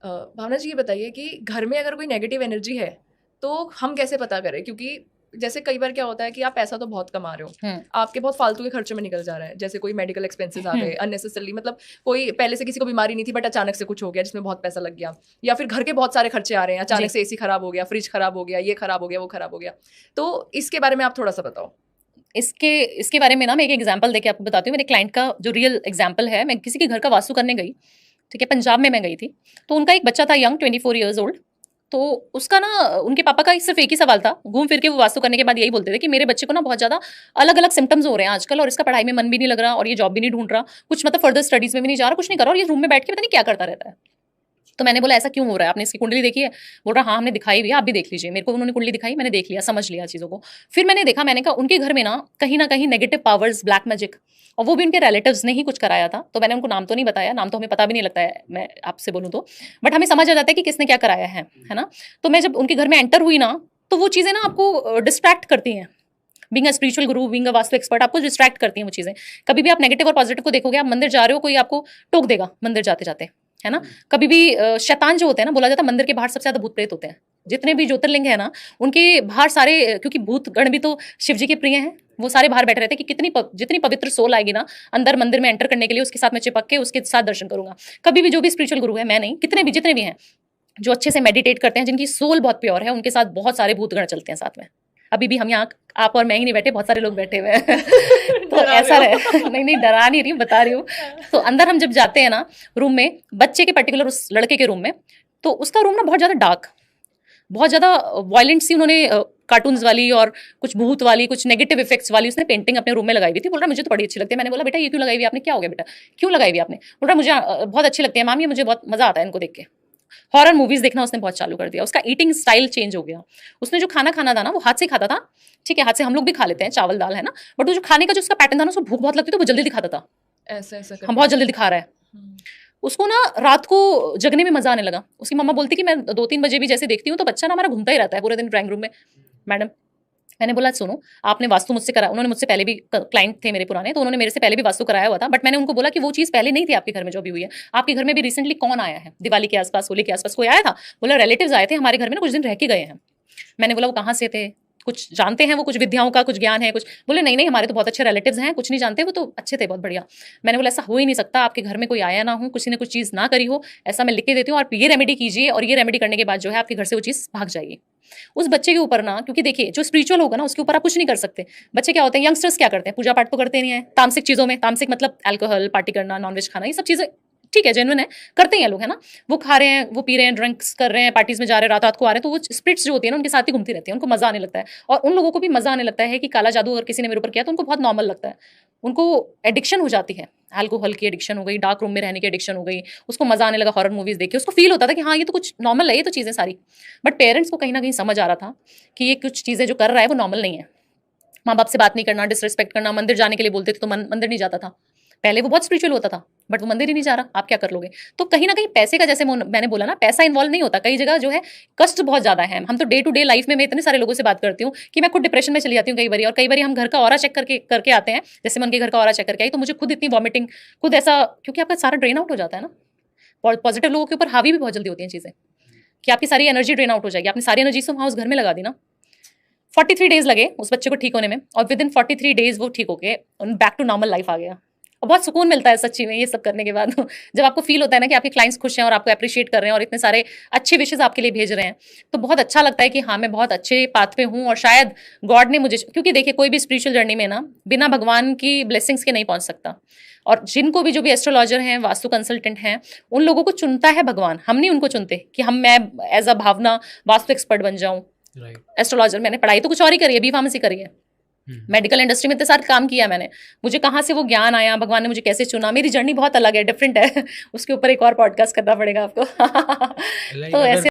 भावना जी ये बताइए कि घर में अगर कोई नेगेटिव एनर्जी है तो हम कैसे पता करें? क्योंकि जैसे कई बार क्या होता है कि आप पैसा तो बहुत कमा रहे हो, हुँ, आपके बहुत फालतू के खर्चों में निकल जा रहा है, जैसे कोई मेडिकल एक्सपेंसेस आ हुँ, गए अननेसेसरली, मतलब कोई पहले से किसी को बीमारी नहीं थी बट अचानक से कुछ हो गया जिसमें बहुत पैसा लग गया, या फिर घर के बहुत सारे खर्चे आ रहे हैं, अचानक जी। से एसी खराब हो गया, फ्रिज खराब हो गया, ये खराब हो गया, वो खराब हो गया। तो इसके बारे में आप थोड़ा सा बताओ। इसके इसके बारे में ना मैं एक एग्ज़ाम्पल देके आपको बताती हूँ। मेरे क्लाइंट का जो रियल एग्ज़ाम्पल है, मैं किसी के घर का वास्तु करने गई, ठीक है? पंजाब में मैं गई थी। तो उनका एक बच्चा था यंग 24 इयर्स ओल्ड। तो उसका ना उनके पापा का सिर्फ़ एक ही सवाल था, घूम फिर के वो वास्तु करने के बाद यही बोलते थे कि मेरे बच्चे को ना बहुत ज़्यादा अलग-अलग सिम्पटम्स हो रहे हैं आजकल और इसका पढ़ाई में मन भी नहीं लग रहा और ये जॉब भी नहीं ढूँढ रहा, कुछ मतलब फर्दर स्टडीज़ में भी नहीं जा रहा, कुछ नहीं कर रहा और ये रूम में बैठ के पता नहीं क्या करता रहता है। तो मैंने बोला ऐसा क्यों हो रहा है? आपने इसकी कुंडली देखी है? बोल रहा हाँ, हमने दिखाई हुई है, आप भी देख लीजिए। मेरे को उन्होंने कुंडली दिखाई, मैंने देख लिया, समझ लिया चीज़ों को। फिर मैंने देखा, मैंने कहा उनके घर में ना कहीं न कहीं नेगेटिव पावर्स, ब्लैक मैजिक और वो भी उनके रिलेटिव्स ने ही कुछ कराया था। तो मैंने उनको नाम तो नहीं बताया, नाम तो हमें पता भी नहीं लगता है, मैं आपसे बोलूँ तो। बट हमें समझ आ जाता है कि किसने क्या कराया है ना? तो मैं जब उनके घर में एंटर हुई ना, तो वो चीज़ें ना आपको डिस्ट्रैक्ट करती हैं। Being a spiritual Guru, being a vastu expert आपको डिस्ट्रैक्ट करती हैं वो चीज़ें। कभी भी आप नेगेटिव और पॉजिटिव को देखोगे, आप मंदिर जा रहे हो, कोई आपको टोक देगा मंदिर जाते-जाते, है ना? कभी भी शैतान जो होते हैं ना, बोला जाता है मंदिर के बाहर सबसे ज़्यादा भूत-प्रेत होते हैं। जितने भी ज्योतिर्लिंग है ना, उनके बाहर सारे क्योंकि भूत गण भी तो शिव जी के प्रिय हैं, वो सारे बाहर बैठे रहते हैं कि जितनी पवित्र सोल आएगी ना, अंदर मंदिर में एंटर करने के लिए उसके साथ मैं चिपक के उसके साथ दर्शन करूँगा। कभी भी जो भी स्पिरिचुअल गुरु है, मैं नहीं, कितने भी जितने भी हैं, जो अच्छे से मेडिटेट करते हैं, जिनकी सोल बहुत प्योर है, उनके साथ बहुत सारे भूतगण चलते हैं साथ में। अभी भी हम यहाँ आप और मैं ही नहीं बैठे, बहुत सारे लोग बैठे हुए हैं। तो डरा रहे ऐसा रहे हो। नहीं, नहीं डरा नहीं रही हूँ, बता रही हूँ। तो अंदर हम जब जाते हैं ना रूम में, बच्चे के पर्टिकुलर उस लड़के के रूम में, तो उसका रूम ना बहुत ज़्यादा डार्क, बहुत ज़्यादा वॉयलेंट सी उन्होंने कार्टून्स वाली और कुछ भूत वाली, कुछ नेगेटिव इफेक्ट्स वाली उसने पेंटिंग अपने रूम में लगाई हुई थी। बोल रहा मुझे तो बड़ी अच्छी लगती है। मैंने बोला बेटा ये क्यों लगाई हुई है आपने? क्या हो गया बेटा? क्यों लगाई हुई है आपने? बोल रहा मुझे बहुत अच्छी लगती है मैम, ये मुझे बहुत मज़ा आता है इनको देख के। हॉरर मूवीज देखना उसने बहुत चालू कर दिया, उसका ईटिंग स्टाइल चेंज हो गया। उसने जो खाना खाना था ना वो हाथ से खाता था, ठीक है, हाथ से हम लोग भी खा लेते हैं चावल दाल, है ना? बट वो जो खाने का जो उसका पैटर्न था ना, उसको भूख बहुत लगती तो वो जल्दी दिखाता था। ऐसा ऐसा हम करके। बहुत जल्दी दिखा रहा है। हम्म। उसको ना रात को जगने में मजा आने लगा। उसकी मम्मा बोलती कि मैं 2-3 बजे भी जैसे देखती हूँ तो बच्चा ना हमारा घूमता ही रहता है पूरे दिन ड्राइंग रूम में। मैडम, मैंने बोला सुनो, आपने वास्तु मुझसे करा, उन्होंने मुझसे पहले भी क्लाइंट थे मेरे पुराने, तो उन्होंने मेरे से पहले भी वास्तु कराया हुआ था, बट मैंने उनको बोला कि वो चीज़ पहले नहीं थी आपके घर में जो अभी हुई है। आपके घर में भी रिसेंटली कौन आया है? दिवाली के आसपास, होली के आसपास कोई आया था? बोला रिलेटिव्स आए थे हमारे घर में ना, कुछ दिन रह के गए हैं। मैंने बोला वो कहाँ से थे? कुछ जानते हैं वो, कुछ विद्याओं का कुछ ज्ञान है कुछ? बोले नहीं नहीं, हमारे तो बहुत अच्छे रिलेटिव्स हैं, कुछ नहीं जानते, वो तो अच्छे थे, बहुत बढ़िया। मैंने बोला ऐसा हो ही नहीं सकता, आपके घर में कोई आया ना हो, किसी ने कुछ चीज़ ना करी हो, ऐसा मैं लिख के देती हूँ, आप ये रेमेडी कीजिए और ये रेमेडी करने के बाद जो है आपके घर से वो चीज़ भाग जाएगी। उस बच्चे के ऊपर ना, क्योंकि देखिए जो स्पिरिचुअल होगा ना उसके ऊपर आप कुछ नहीं कर सकते। बच्चे क्या होते हैं, यंगस्टर्स क्या करते हैं, पूजा पाठ तो करते नहीं है, तामसिक चीज़ों में, तामसिक मतलब अल्कोहल, पार्टी करना, नॉनवेज खाना, ये सब चीज़ें ठीक है, जेन्युइन है, करते हैं लोग, है ना? वो खा रहे हैं, वो पी रहे हैं, ड्रिंक्स कर रहे हैं, पार्टीज़ में जा रहे हैं, रात-रात को आ रहे हैं, तो वो स्पिरिट्स जो होती है ना उनके साथ ही घूमती रहती है, उनको मज़ा आने लगता है। और उन लोगों को भी मज़ा आने लगता है कि काला जादू अगर किसी ने मेरे ऊपर किया तो उनको बहुत नॉर्मल लगता है। उनको एडिक्शन हो जाती है, अल्कोहल की एडिक्शन हो गई, डार्क रूम में रहने की एडिक्शन हो गई, उसको मज़ा आने लगा हॉरर मूवीज़ देख के, उसको फ़ील होता था कि हाँ, ये तो कुछ नॉर्मल है, ये तो चीज़ें सारी। बट पेरेंट्स को कहीं न कहीं समझ आ रहा था कि ये कुछ चीज़ें जो कर रहा है वो नॉर्मल नहीं है। माँ-बाप से बात नहीं करना, डिसरिस्पेक्ट करना, मंदिर जाने के लिए बोलते थे तो मंदिर नहीं जाता था। पहले वो बहुत स्पिरिचुअल होता था, बट वो मंदिर ही नहीं जा रहा, आप क्या कर लोगे? तो कहीं न कहीं पैसे का, जैसे मैंने बोला ना, पैसा इन्वॉल्व नहीं होता, कई जगह जो है कष्ट बहुत ज़्यादा है। हम तो डे टू डे लाइफ में मैं इतने सारे लोगों से बात करती हूँ कि मैं खुद डिप्रेशन में चली जाती हूँ कई बारी, और कई बारी हम घर का ऑरा चेक करके करके आते हैं। जैसे मैं उनके घर का ऑरा चेक करके आई तो मुझे खुद इतनी वॉमिटिंग, खुद ऐसा, क्योंकि आपका सारा ड्रेन आउट हो जाता है ना। पॉजिटिव लोगों के ऊपर हावी भी बहुत जल्दी होती हैं चीज़ें, कि आपकी सारी एनर्जी ड्रेन आउट हो जाएगी। आपने सारी एनर्जी तो वहाँ उस घर में लगा दी ना। 43 डेज़ लगे उस बच्चे को ठीक होने में, और विदिन 43 डेज़ वो ठीक हो के बैक टू नॉर्मल लाइफ आ गया। और बहुत सुकून मिलता है सच्ची में ये सब करने के बाद। जब आपको फ़ील होता है ना कि आपके क्लाइंट्स खुश हैं और आपको एप्रिशिएट कर रहे हैं और इतने सारे अच्छे विशेज़ आपके लिए भेज रहे हैं, तो बहुत अच्छा लगता है कि हाँ, मैं बहुत अच्छे पाथ पे हूँ और शायद गॉड ने मुझे, क्योंकि देखिए कोई भी स्पिरिचुअल जर्नी में ना बिना भगवान की ब्लेसिंग्स के नहीं पहुँच सकता। और जिनको भी जो भी एस्ट्रोलॉजर हैं, वास्तु कंसल्टेंट हैं, उन लोगों को चुनता है भगवान, हम नहीं उनको चुनते कि मैं as a Bhavna vastu expert बन जाऊँ। राइट। एस्ट्रोलॉजर, मैंने पढ़ाई तो कुछ और ही करी है, बी-फार्मेसी करी है। मेडिकल इंडस्ट्री में इतने सारे काम किया मैंने। मुझे कहाँ से वो ज्ञान आया, भगवान ने मुझे कैसे चुना, मेरी जर्नी बहुत अलग है, डिफरेंट है। उसके ऊपर एक और पॉडकास्ट करना पड़ेगा आपको। लाइक तो अगर ऐसे